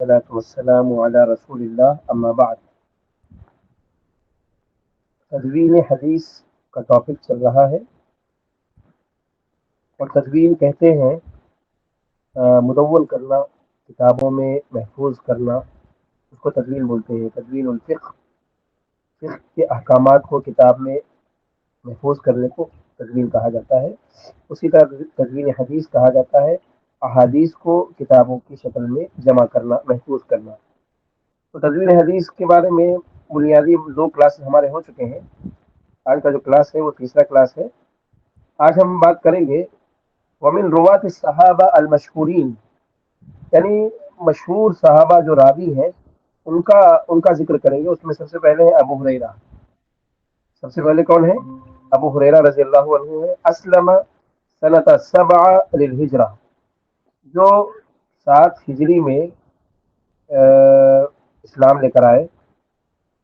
والصلاة والسلام على رسول اللہ اما بعد. تدوین حدیث کا ٹاپک چل رہا ہے اور تدوین کہتے ہیں مدون کرنا، کتابوں میں محفوظ کرنا، اس کو تدوین بولتے ہیں. تدوین الفقہ، فقہ کے احکامات کو کتاب میں محفوظ کرنے کو تدوین کہا جاتا ہے. اسی طرح تدوین حدیث کہا جاتا ہے احادیث کو کتابوں کی شکل میں جمع کرنا، محفوظ کرنا. تو تدوین حدیث کے بارے میں بنیادی 2 کلاس ہمارے ہو چکے ہیں. آج کا جو کلاس ہے وہ تیسرا کلاس ہے. آج ہم بات کریں گے ومن روات الصحابہ المشہورین، یعنی مشہور صحابہ جو راوی ہیں ان کا ذکر کریں گے. اس میں سب سے پہلے ہے ابو ہریرہ. سب سے پہلے کون ہے؟ ابو ہریرہ رضی اللہ عنہ ہے. اسلم سنۃ 7 للہجرہ، جو 7 ہجری میں اسلام لے کر آئے.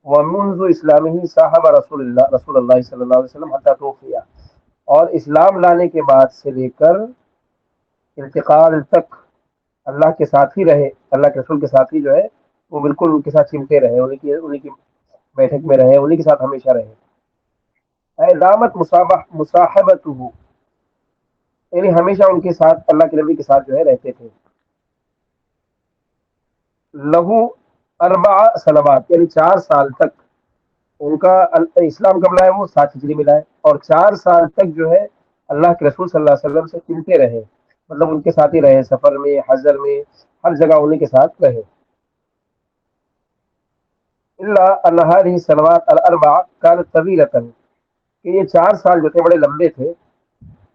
ومنذ اسلامہ صاحب رسول اللہ صلی اللہ علیہ وسلم حتی توفی، اور اسلام لانے کے بعد سے لے کر انتقال تک اللہ کے ساتھ ہی رہے. اللہ کے رسول کے ساتھ ہی جو ہے وہ بالکل ان کے ساتھ چمٹے رہے، انہیں کی بیٹھک میں رہے، انہیں کے ساتھ ہمیشہ رہے. دامت مصاحبتہ، یعنی ہمیشہ ان کے ساتھ، اللہ کے نبی کے ساتھ جو ہے رہتے تھے. لہو 4 سنوات، یعنی 4 سال تک ان کا اسلام کب لائے؟ وہ 7 ہجری میں لائے. اور 4 سال تک جو ہے اللہ کے رسول صلی اللہ علیہ وسلم سے چمٹے رہے، مطلب ان کے ساتھ ہی رہے، سفر میں، حضر میں، ہر جگہ انہیں کے ساتھ رہے. اللہ ان هذه السنوات الاربع كانت طويلة، کہ یہ 4 سال جو تھے بڑے لمبے تھے.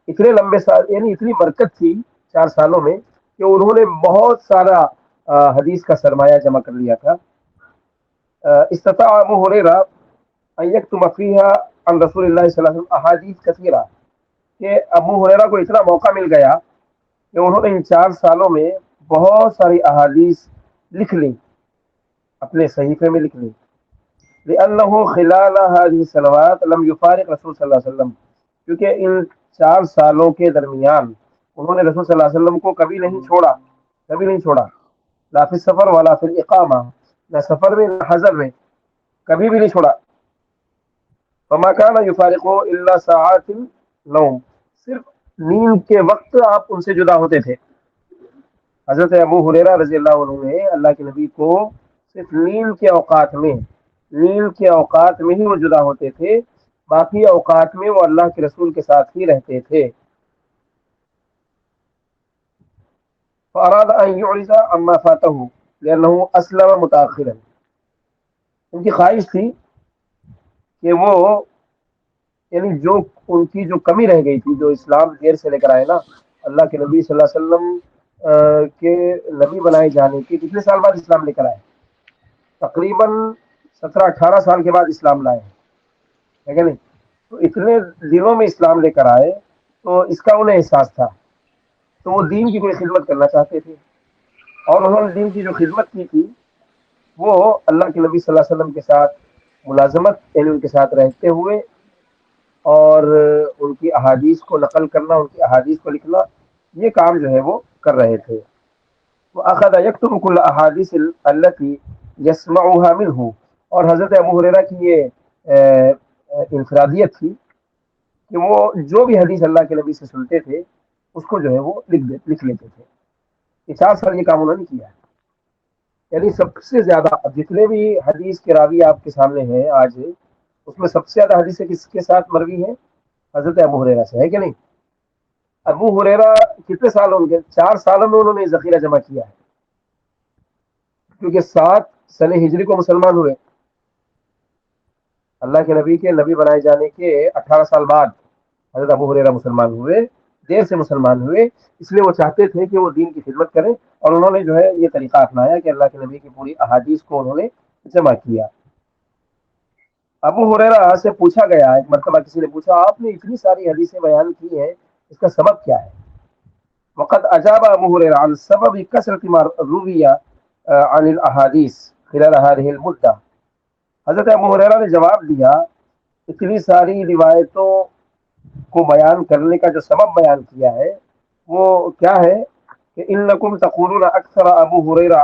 اتنے لمبے سال، یعنی اتنی برکت تھی 4 سالوں میں کہ انہوں نے بہت سارا حدیث کا سرمایہ جمع کر لیا تھا. استطاع ابو ہریرہ ان یکتب فیہا عن رسول اللہ صلی اللہ علیہ وسلم احادیث کثیرہ، کہ ابو ہریرہ کو اتنا موقع مل گیا کہ انہوں نے ان 4 سالوں میں بہت ساری احادیث لکھ لی، اپنے صحیفے میں لکھ لی. لأنه خلال هذه السنوات لم يفارق رسول صلی اللہ علیہ وسلم، کیونکہ ان 4 سالوں کے درمیان انہوں نے رسول صلی اللہ علیہ وسلم کو کبھی نہیں چھوڑا، کبھی نہیں چھوڑا. لا فی السفر ولا فی الاقامہ، نہ سفر میں نہ حضر میں، کبھی بھی نہیں چھوڑا. فما كان يفارقه الا ساعات النوم، صرف نیند کے وقت آپ ان سے جدا ہوتے تھے. حضرت ابو ہریرہ رضی اللہ عنہ نے اللہ کے نبی کو صرف نیند کے اوقات میں ہی وہ جدا ہوتے تھے، باقی اوقات میں وہ اللہ کے رسول کے ساتھ ہی رہتے تھے. فاراد ان يعرض عما فاته لانه اسلم متاخرا، ان کی خواہش تھی کہ وہ، یعنی جو ان کی جو کمی رہ گئی تھی، جو اسلام دیر سے لے کر آئے نا، اللہ کے نبی صلی اللہ علیہ وسلم کے نبی بنائے جانے کے کتنے سال بعد اسلام لے کر آئے؟ تقریباً 17-18 سال کے بعد اسلام لائے، ہے کہ نہیں؟ تو اتنے دنوں میں اسلام لے کر آئے تو اس کا انہیں احساس تھا. تو وہ دین کی کوئی خدمت کرنا چاہتے تھے، اور انہوں نے دین کی جو خدمت کی تھی وہ اللہ کے نبی صلی اللہ علیہ وسلم کے ساتھ ملازمت، یعنی ان کے ساتھ رہتے ہوئے اور ان کی احادیث کو نقل کرنا، ان کی احادیث کو لکھنا، یہ کام جو ہے وہ کر رہے تھے. وأخذ يكتب كل أحاديث التي يسمعها منه، اور حضرت ابو ہریرہ کی یہ انفرادیت تھی کہ وہ جو بھی حدیث اللہ کے نبی سے سنتے تھے اس کو جو ہے وہ لکھ لیتے تھے. یہ 4 سال یہ کام انہوں نے کیا ہے. یعنی سب سے زیادہ جتنے بھی حدیث کے راوی آپ کے سامنے ہیں آج، اس میں سب سے زیادہ حدیثیں کس کے ساتھ مروی ہیں؟ حضرت ابو ہریرہ سے، ہے کہ نہیں؟ ابو ہریرہ کتنے سال ہوں گے؟ 4 سالوں میں انہوں نے ذخیرہ جمع کیا ہے، کیونکہ 7 سن ہجری کو مسلمان ہوئے. اللہ کے نبی کے نبی بنائے جانے کے 18 سال بعد حضرت ابو ہریرہ مسلمان ہوئے، دیر سے مسلمان ہوئے، اس لیے وہ چاہتے تھے کہ وہ دین کی خدمت کریں، اور انہوں نے جو ہے یہ طریقہ اپنایا کہ اللہ کے نبی کی پوری احادیث کو انہوں نے جمع کیا. ابو ہریرہ سے پوچھا گیا، ایک مرتبہ کسی نے پوچھا آپ نے اتنی ساری حدیثیں بیان کی ہیں، اس کا سبب کیا ہے؟ وقد اجاب ابو هريره عن سبب كثرة ما روي عن الاحاديث خلال هذه المدة. حضرت ابو ہریرہ نے جواب دیا اتنی ساری روایتوں کو بیان کرنے کا جو سبب بیان کیا ہے وہ کیا ہے کہ انکم تقولون اکثر ابو ہریرہ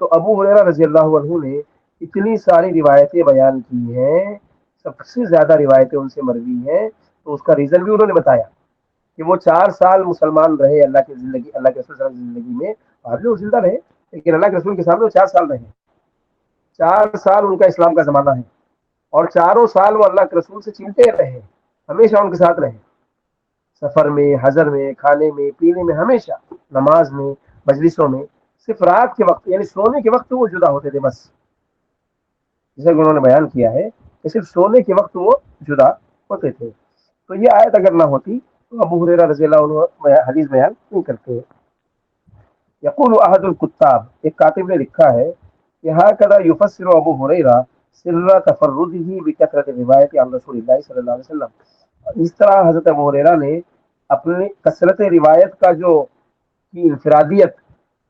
تو ابو ہریرہ رضی اللہ عنہ نے اتنی ساری روایتیں بیان کی ہیں، سب سے زیادہ روایتیں ان سے مروی ہیں، تو اس کا ریزن بھی انہوں نے بتایا کہ وہ 4 سال مسلمان رہے اللہ کی زندگی، اللہ کے رسول صلی اللہ علیہ وسلم کی زندگی میں، بعد میں وہ زندہ رہے لیکن اللہ کے رسول کے سامنے وہ 4 سال رہے، 4 سال ان کا اسلام کا زمانہ ہے، اور چاروں سال وہ اللہ کے رسول سے چمٹے رہے، ہمیشہ ان کے ساتھ رہے، سفر میں، حضر میں، کھانے میں، پینے میں، ہمیشہ نماز میں، مجلسوں میں، صرف رات کے وقت یعنی سونے کے وقت وہ جدا ہوتے تھے بس، جیسے کہ انہوں نے بیان کیا ہے کہ صرف سونے کے وقت وہ جدا ہوتے تھے۔ تو یہ آیت اگر نہ ہوتی تو ابو ہریرہ رضی اللہ عنہ حدیث بیان نہیں کرتے۔ یقول احد الکتاب، ایک کاتب نے لکھا ہے کہ ہاکذا یفسر ابو ہریرہ سر تفردہ بکثرت روایت عن رسول اللہ صلی اللہ علیہ وسلم، اس طرح حضرت ابو ہریرہ نے اپنی کثرت روایت کا جو کی انفرادیت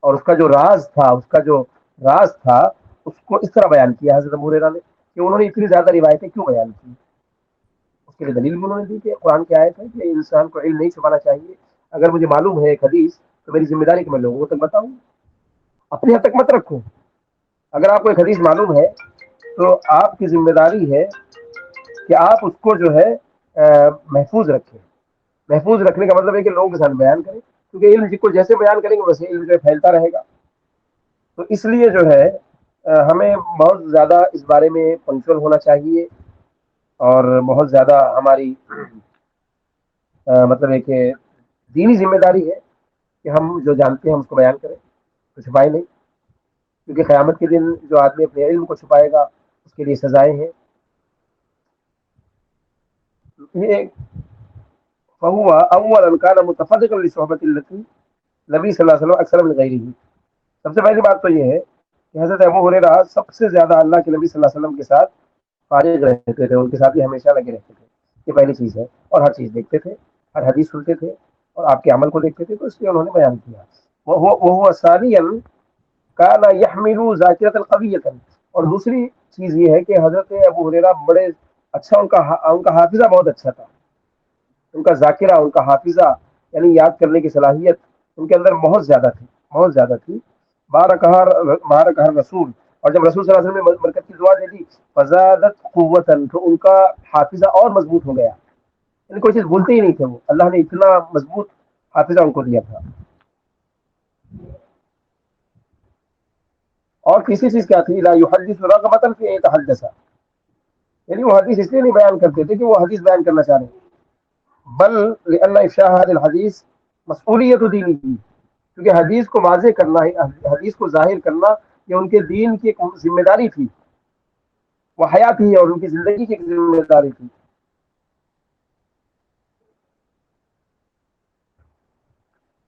اور اس کا جو راز تھا، اس کو اس طرح بیان کیا حضرت ابو ہریرہ نے کہ انہوں نے اتنی زیادہ روایتیں کیوں بیان کی۔ اس کے لیے دلیل بھی انہوں نے دی کہ قرآن کی آیت ہے کہ انسان کو علم نہیں چھپانا چاہیے، اگر مجھے معلوم ہے ایک حدیث تو میری ذمہ داری کہ میں لوگوں تک بتاؤں، اپنی حد تک مت رکھوں۔ اگر آپ کو ایک حدیث معلوم ہے تو آپ کی ذمہ داری ہے کہ آپ اس کو جو ہے محفوظ رکھیں۔ محفوظ رکھنے کا مطلب ہے کہ لوگوں کے ساتھ بیان کریں، کیونکہ علم جس کو جیسے بیان کریں گے ویسے علم جو ہے پھیلتا رہے گا۔ تو اس لیے جو ہے ہمیں بہت زیادہ اس بارے میں پنکچوئل ہونا چاہیے، اور بہت زیادہ ہماری مطلب ہے کہ دینی ذمہ داری ہے کہ ہم جو جانتے ہیں ہم اس کو بیان کریں، تو چھپائے نہیں، کیونکہ قیامت کے دن جو آدمی اپنے علم کو چھپائے گا اس کے لیے سزائیں ہیں۔ یہ فہو اولا کان متفرقا لصحبۃ التي نبی صلی اللہ علیہ وسلم اکثر من غیرہ، سب سے پہلی بات تو یہ ہے کہ حضرت ابو ہریرہ سب سے زیادہ اللہ کے نبی صلی اللہ علیہ وسلم کے ساتھ فارغ رہتے تھے، ان کے ساتھ ہی ہمیشہ لگے رہتے تھے، یہ پہلی چیز ہے، اور ہر چیز دیکھتے تھے، ہر حدیث سنتے تھے، اور آپ کے عمل کو دیکھتے تھے، تو اس لیے انہوں نے بیان کیا۔ وہ ثانیاً کان یحمل ذاکرۃ قویۃ، اور دوسری چیز یہ ہے کہ حضرت ابو ہریرہ بڑے اچھا، ان کا حافظہ بہت اچھا تھا، ان کا ذاکرہ، ان کا حافظہ یعنی یاد کرنے کی صلاحیت ان کے اندر بہت زیادہ تھی، بہت زیادہ تھی۔ بارک رسول، اور جب رسول صلی اللہ علیہ وسلم نے برکت کی دعا دے دی، فزادت قوتاً، تو ان کا حافظہ اور مضبوط ہو گیا، یعنی کوئی چیز بھولتے ہی نہیں تھے وہ، اللہ نے اتنا مضبوط حافظہ ان کو دیا تھا۔ اور تیسری چیز کیا تھی؟ لا یحدث رغبۃ فی ان یتحدث، یعنی وہ حدیث اس لیے نہیں بیان کرتے تھے کہ وہ حدیث بیان کرنا چاہ رہے ہیں، بل لان افشاء هذه الحدیث مسئولیت دینی، کیونکہ حدیث کو واضح کرنا، حدیث کو ظاہر کرنا یہ ان کے دین کی ایک ذمہ داری تھی، وہ حیات ہی اور ان کی زندگی کی ایک ذمہ داری تھی۔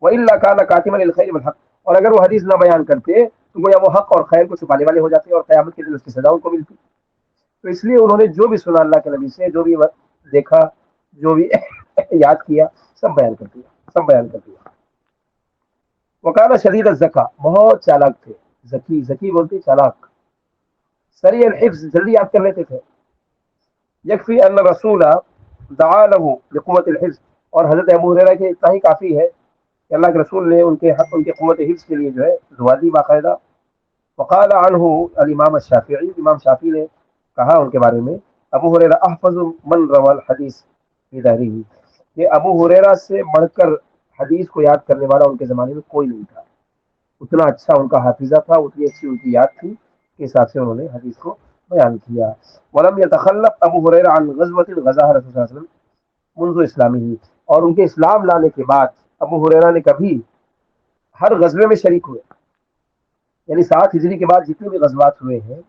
وَإِلَّا كَانَ كَاتِمًا لِلْخَيْرِ وَالْحَقِّ، اور اگر وہ حدیث نہ بیان کرتے تو گویا وہ حق اور خیر کو چھپانے والے ہو جاتے اور قیامت کے دن اس کی سزا ان کو ملتی۔ تو اس لیے انہوں نے جو بھی سنا اللہ کے نبی سے، جو بھی دیکھا، جو بھی یاد کیا، سب بیان کر دیا، سب بیان کر دیا۔ وکانا شدید الذکا، بہت چالاک تھے، ذکی، ذکی بولتے چالاک، سریع الحفظ، جلدی یاد کر لیتے تھے۔ یکفی ان رسول دعا له لقوت الحفظ، اور حضرت ابو ہریرہ کے اتنا ہی کافی ہے کہ اللہ کے رسول نے ان کے حق، ان کے قوت حفظ کے لیے جو ہے دعا دی باقاعدہ۔ وقال عنہ الامام الشافعی، امام شافعی نے کہا ان کے بارے میں، ابو ہریرہ احفظ من روى الحدیث فی دہرہ، کہ ابو ہریرہ سے بڑھ کر حدیث کو یاد کرنے والا ان کے زمانے میں کوئی نہیں تھا، اتنا اچھا ان کا حافظہ تھا، اتنی اچھی ان کی یاد تھی کے حساب سے انہوں نے حدیث کو بیان کیا۔ ولم يتخلف ابو ہریرہ عن غزوۃ غزاها رسول صلی اللہ علیہ وسلم منذ اسلامہ، اور ان کے اسلام لانے کے بعد ابو ہریرہ نے کبھی ہر غزوے میں شریک ہوئے، یعنی 7 ہجری کے بعد جتنے بھی غزوات ہوئے ہیں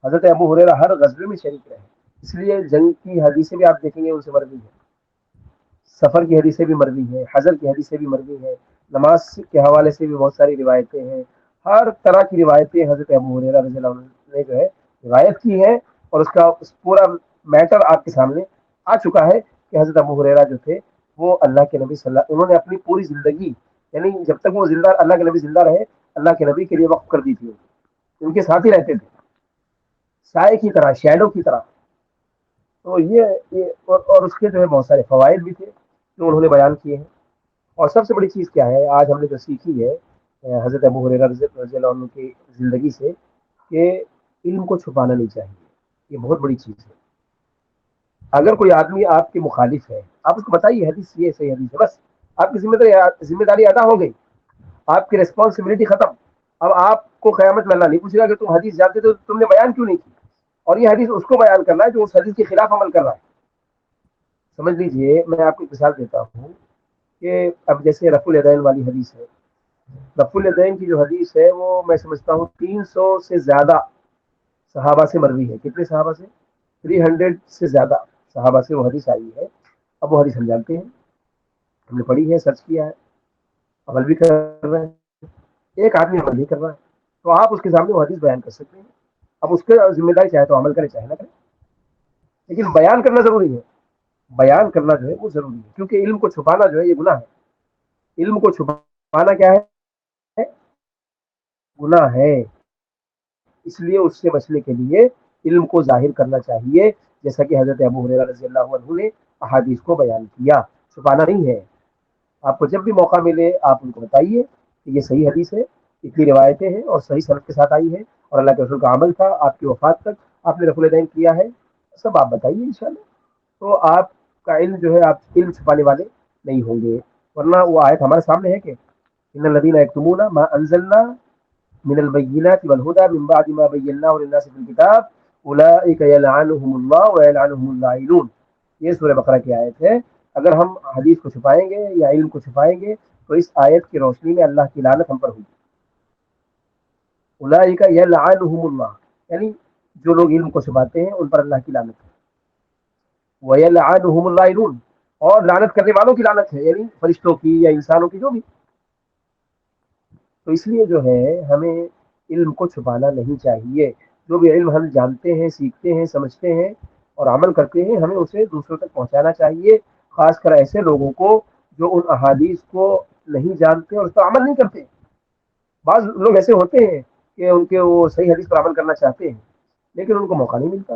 حضرت ابو ہریرہ ہر غزوے میں شریک رہے، اس لیے جنگ کی حدیثیں بھی آپ دیکھیں گے ان سے مروی ہیں، سفر کی حدیثیں بھی مروی ہیں، حضر کی حدیثیں بھی مروی ہیں، نماز کے حوالے سے بھی بہت ساری روایتیں ہیں، ہر طرح کی روایتیں حضرت ابو ہریرہ رضی اللہ عنہ نے جو ہے روایت کی ہے، اور اس کا پورا میٹر آپ کے سامنے آ چکا ہے کہ حضرت ابو ہریرہ جو تھے وہ اللہ کے نبی صلی اللہ، انہوں نے اپنی پوری زندگی، یعنی جب تک وہ زندہ، اللہ کے نبی زندہ رہے، اللہ کے نبی کے لیے وقف کر دی تھی، ان کے ساتھ ہی رہتے تھے، سائے کی طرح، شیڈو کی طرح۔ تو یہ اور اس کے جو ہے بہت سارے فوائد بھی تھے جو انہوں نے بیان کیے ہیں۔ اور سب سے بڑی چیز کیا ہے آج ہم نے جو سیکھی ہے حضرت ابو ہریرہ رضی اللہ عنہ کی زندگی سے کہ علم کو چھپانا نہیں چاہیے. یہ بہت بڑی چیز ہے. اگر کوئی آدمی آپ کے مخالف ہے آپ اس کو بتائیے حدیث یہ صحیح حدیث ہے، بس آپ کی ذمہ داری ادا ہو گئی، آپ کی ریسپانسبلٹی ختم. اب آپ کو قیامت میں اللہ نہیں پوچھے گا کہ تم حدیث جانتے تو تم نے بیان کیوں نہیں کی. اور یہ حدیث اس کو بیان کرنا ہے جو اس حدیث کے خلاف عمل کر رہا ہے. سمجھ لیجئے میں آپ کو ایک مثال دیتا ہوں کہ اب جیسے رفع الیدین والی حدیث ہے. رفع الیدین کی جو حدیث ہے وہ میں سمجھتا ہوں 300 سے زیادہ صحابہ سے مروی ہے. کتنے صحابہ سے؟ 300 سے زیادہ صحابہ سے وہ حدیث آئی ہے. اب وہ حدیث ہم جانتے ہیں، ہم نے پڑھی ہے، سرچ کیا ہے، عمل بھی کر رہے ہیں. ایک آدمی عمل نہیں کر رہا ہے تو آپ اس کے سامنے وہ حدیث بیان کر سکتے ہیں. اب اس کے ذمہ داری چاہے تو عمل کرے چاہے نہ کرے، لیکن بیان کرنا ضروری ہے. بیان کرنا جو ہے وہ ضروری ہے، کیونکہ علم کو چھپانا جو ہے یہ گناہ ہے. علم کو چھپانا کیا ہے؟ گناہ ہے. اس لیے اس سے بچنے کے لیے علم کو ظاہر کرنا چاہیے، جیسا کہ حضرت ابو ہریرہ رضی اللہ عنہ نے احادیث کو بیان کیا. چھپانا نہیں ہے. آپ کو جب بھی موقع ملے آپ ان کو بتائیے کہ یہ صحیح حدیث ہے، اتنی روایتیں ہیں اور صحیح سند کے ساتھ آئی ہے، اور اللہ کے رسول کا عمل تھا آپ کی وفات تک، آپ نے رفع الیدین کیا ہے، سب آپ بتائیے انشاءاللہ. تو آپ کا علم جو ہے، آپ علم چھپانے والے نہیں ہوں گے. ورنہ وہ آیت ہمارے سامنے ہے کہ ان الذين يكتمون ما انزلنا من البينات والهدى من بعد ما بيناه للناس في الكتاب اولئك يلعنهم الله ويلعنهم اللاعنون. یہ سورہ بقرہ کی آیت ہے. اگر ہم حدیث کو چھپائیں گے یا علم کو چھپائیں گے تو اس آیت کی روشنی میں اللہ کی لعنت ہم پر ہوگی. اولئک یلعنهم اللہ، یعنی جو لوگ علم کو چھپاتے ہیں ان پر اللہ کی لعنت ہے. ویلعنهم اللاعنون، اور لعنت کرنے والوں کی لعنت ہے، یعنی فرشتوں کی یا انسانوں کی، جو بھی. تو اس لیے جو ہے ہمیں علم کو چھپانا نہیں چاہیے. جو بھی علم ہم جانتے ہیں، سیکھتے ہیں، سمجھتے ہیں اور عمل کرتے ہیں، ہمیں اسے دوسروں تک پہنچانا چاہیے، خاص کر ایسے لوگوں کو جو ان احادیث کو نہیں جانتے اور اس پر عمل نہیں کرتے. بعض لوگ ایسے ہوتے ہیں کہ ان کے وہ صحیح حدیث پر عمل کرنا چاہتے ہیں لیکن ان کو موقع نہیں ملتا،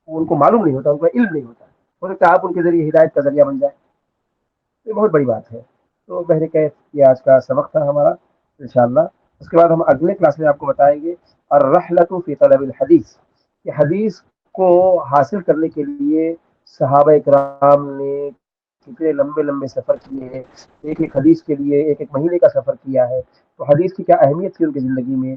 ان کو معلوم نہیں ہوتا، ان کا علم نہیں ہوتا. ہو سکتا ہے آپ ان کے ذریعے ہدایت کا ذریعہ بن جائے. یہ بہت بڑی بات ہے. تو بہرکیف یہ آج کا سبق تھا ہمارا انشاءاللہ. اس کے بعد ہم اگلے کلاس میں آپ کو بتائیں گے الرحلۃ فی طلب الحدیث، کہ حدیث کو حاصل کرنے کے لیے صحابہ کرام نے کتنے لمبے لمبے سفر کیے ہیں. ایک ایک حدیث کے لیے ایک ایک مہینے کا سفر کیا ہے. تو حدیث کی کیا اہمیت تھی ان کی زندگی میں،